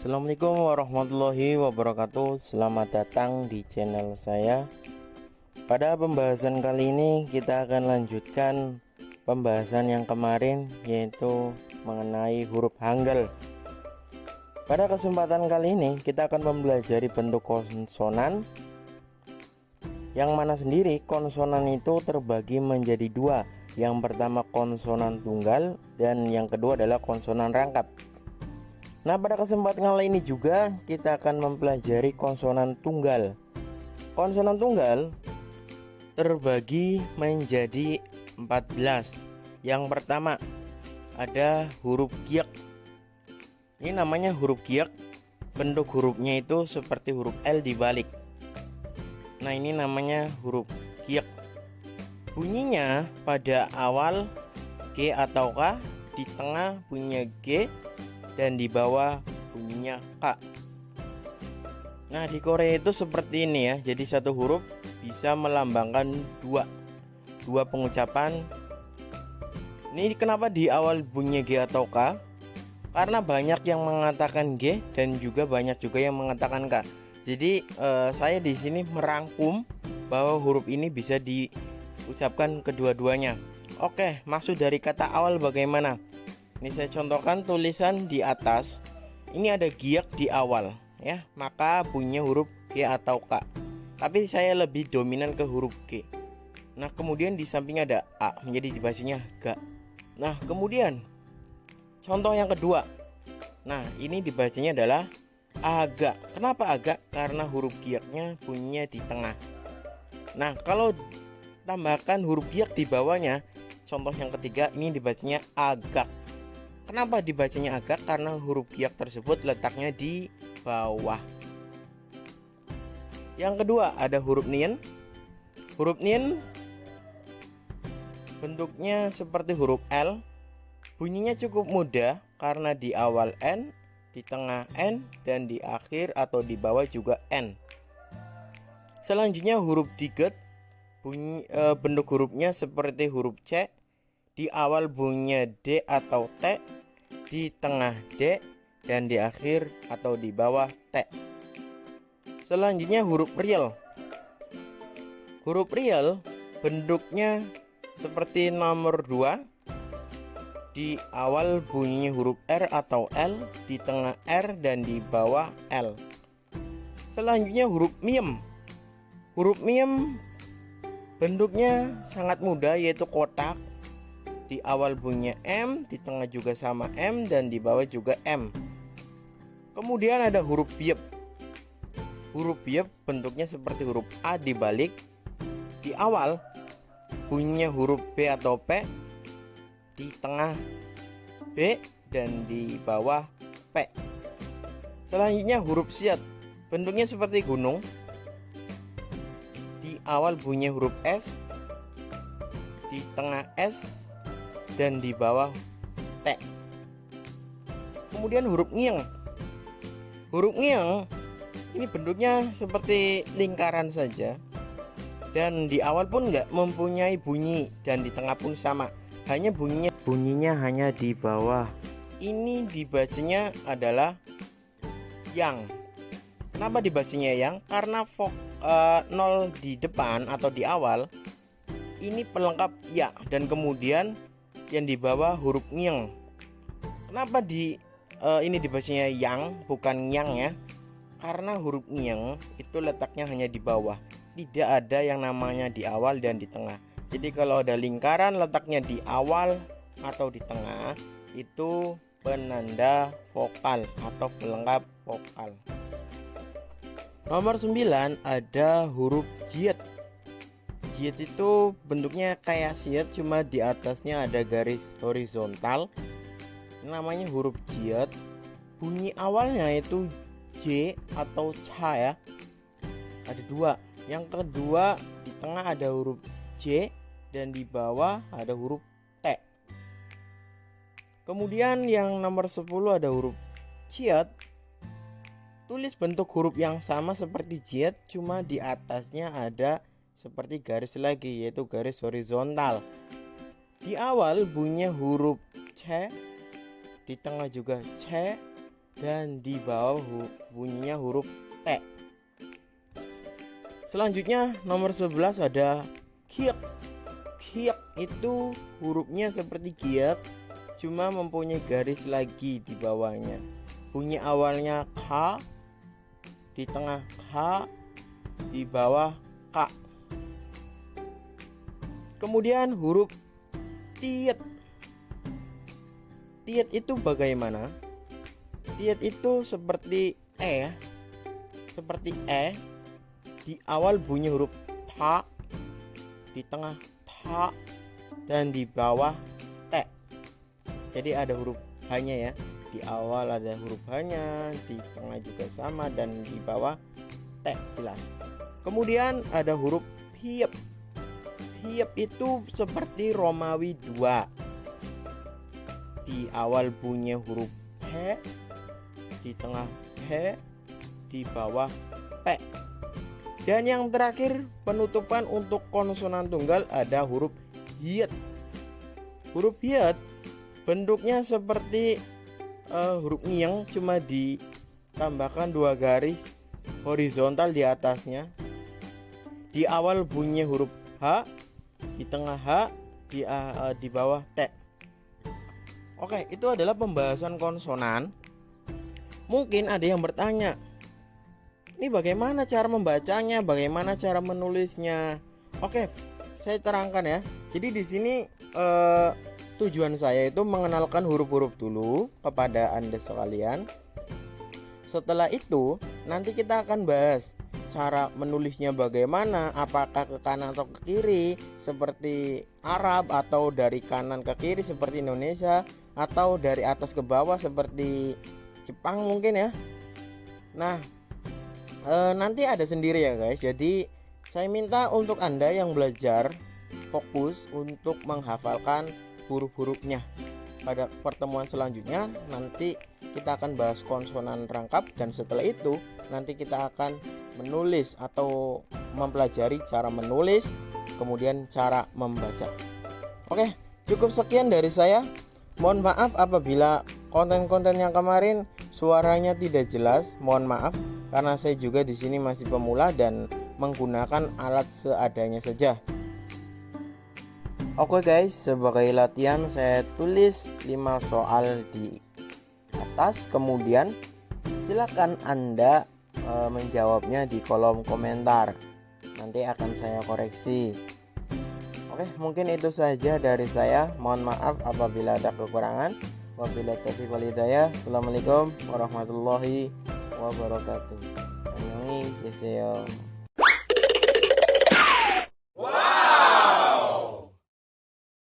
Assalamualaikum warahmatullahi wabarakatuh. Selamat datang di channel saya. Pada pembahasan kali ini kita akan lanjutkan pembahasan yang kemarin, yaitu mengenai huruf Hangul. Pada kesempatan kali ini kita akan mempelajari bentuk konsonan, yang mana sendiri konsonan itu terbagi menjadi dua. Yang pertama konsonan tunggal dan yang kedua adalah konsonan rangkap. Nah, pada kesempatan kali ini juga kita akan mempelajari konsonan tunggal. Konsonan tunggal terbagi menjadi 14. Yang pertama ada huruf giok. Ini namanya huruf giok. Bentuk hurufnya itu seperti huruf L dibalik. Nah, ini namanya huruf giok. Bunyinya pada awal G atau K, di tengah bunyinya G, dan di bawah bunyinya K. Nah, di Korea itu seperti ini ya. Jadi satu huruf bisa melambangkan dua pengucapan. Ini kenapa di awal bunyinya G atau K? Karena banyak yang mengatakan G dan juga banyak juga yang mengatakan K. Jadi saya di sini merangkum bahwa huruf ini bisa diucapkan kedua-duanya. Oke, maksud dari kata awal bagaimana? Ini saya contohkan tulisan di atas. Ini ada giok di awal ya, maka bunyinya huruf G atau K. Tapi saya lebih dominan ke huruf G. Nah, kemudian di samping ada A, menjadi dibacanya G. Nah, kemudian contoh yang kedua. Nah, ini dibacanya adalah agak. Kenapa agak? Karena huruf gioknya bunyinya di tengah. Nah, kalau tambahkan huruf giok di bawahnya, contoh yang ketiga, ini dibacanya agak. Kenapa dibacanya agak? Karena huruf giok tersebut letaknya di bawah. Yang kedua ada huruf nien. Huruf nien bentuknya seperti huruf L. Bunyinya cukup mudah karena di awal N, di tengah N, dan di akhir atau di bawah juga N. Selanjutnya huruf diget. Bentuk hurufnya seperti huruf C. Di awal bunyinya D atau T, di tengah D, dan di akhir atau di bawah T. Selanjutnya huruf riel. Huruf riel bentuknya seperti nomor 2. Di awal bunyinya huruf R atau L, di tengah R, dan di bawah L. Selanjutnya huruf miem. Huruf miem bentuknya sangat mudah, yaitu kotak. Di awal bunyinya M, di tengah juga sama M, dan di bawah juga M. Kemudian ada huruf biep. Huruf biep bentuknya seperti huruf A dibalik. Di awal bunyinya huruf B atau P, di tengah B, dan di bawah P. Selanjutnya huruf siat. Bentuknya seperti gunung. Di awal bunyinya huruf S, di tengah S, dan di bawah T. Kemudian huruf ngieng. Huruf ngieng ini bentuknya seperti lingkaran saja, dan di awal pun nggak mempunyai bunyi, dan di tengah pun sama. Hanya bunyinya hanya di bawah. Ini dibacanya adalah yang. Kenapa dibacanya yang? Karena nol di depan atau di awal ini pelengkap ya, dan kemudian yang di bawah huruf ngieng. Kenapa ini dibacanya yang bukan yang ya? Karena huruf ngieng itu letaknya hanya di bawah. Tidak ada yang namanya di awal dan di tengah. Jadi kalau ada lingkaran letaknya di awal atau di tengah, itu penanda vokal atau pelengkap vokal. Nomor 9 ada huruf jiet. Jiet itu bentuknya kayak siet, cuma di atasnya ada garis horizontal. Namanya huruf jiet. Bunyi awalnya itu J atau C ya. Ada dua. Yang kedua di tengah ada huruf J, dan di bawah ada huruf T. Kemudian yang nomor 10 ada huruf ciet. Tulis bentuk huruf yang sama seperti jiet, cuma di atasnya ada seperti garis lagi, yaitu garis horizontal. Di awal bunyinya huruf C, di tengah juga C, dan di bawah bunyinya huruf T. Selanjutnya nomor 11 ada kiek. Kiek itu hurufnya seperti giak, cuma mempunyai garis lagi di bawahnya. Bunyi awalnya K, di tengah K, di bawah K. Kemudian huruf tiet. Tiet itu bagaimana? Tiet itu seperti E, seperti E. Di awal bunyi huruf T, di tengah T, dan di bawah T. Jadi ada huruf H-nya ya. Di awal ada huruf H-nya, di tengah juga sama, dan di bawah T jelas. Kemudian ada huruf hiep. Hiep itu seperti Romawi 2. Di awal bunyi huruf H, di tengah H, di bawah P. Dan yang terakhir penutupan untuk konsonan tunggal ada huruf hiet. Huruf hiet bentuknya seperti huruf ngiang, cuma ditambahkan 2 garis horizontal di atasnya. Di awal bunyi huruf H, di tengah H, di bawah T. Oke, itu adalah pembahasan konsonan. Mungkin ada yang bertanya, ini bagaimana cara membacanya, bagaimana cara menulisnya? Oke, saya terangkan ya. Jadi di sini tujuan saya itu mengenalkan huruf-huruf dulu kepada Anda sekalian. Setelah itu nanti kita akan bahas cara menulisnya bagaimana, apakah ke kanan atau ke kiri seperti Arab, atau dari kanan ke kiri seperti Indonesia, atau dari atas ke bawah seperti Jepang mungkin ya. Nah, nanti ada sendiri ya guys. Jadi saya minta untuk Anda yang belajar fokus untuk menghafalkan huruf-hurufnya. Pada pertemuan selanjutnya nanti kita akan bahas konsonan rangkap, dan setelah itu nanti kita akan menulis atau mempelajari cara menulis, kemudian cara membaca. Oke, cukup sekian dari saya. Mohon maaf apabila konten-konten yang kemarin suaranya tidak jelas. Mohon maaf karena saya juga di sini masih pemula dan menggunakan alat seadanya saja. Oke guys, sebagai latihan saya tulis 5 soal di atas, kemudian silakan Anda menjawabnya di kolom komentar. Nanti akan saya koreksi. Oke, mungkin itu saja dari saya. Mohon maaf apabila ada kekurangan. Wabillahi taufiq wal hidayah. Assalamualaikum warahmatullahi wabarakatuh. Annyeonghaseyo.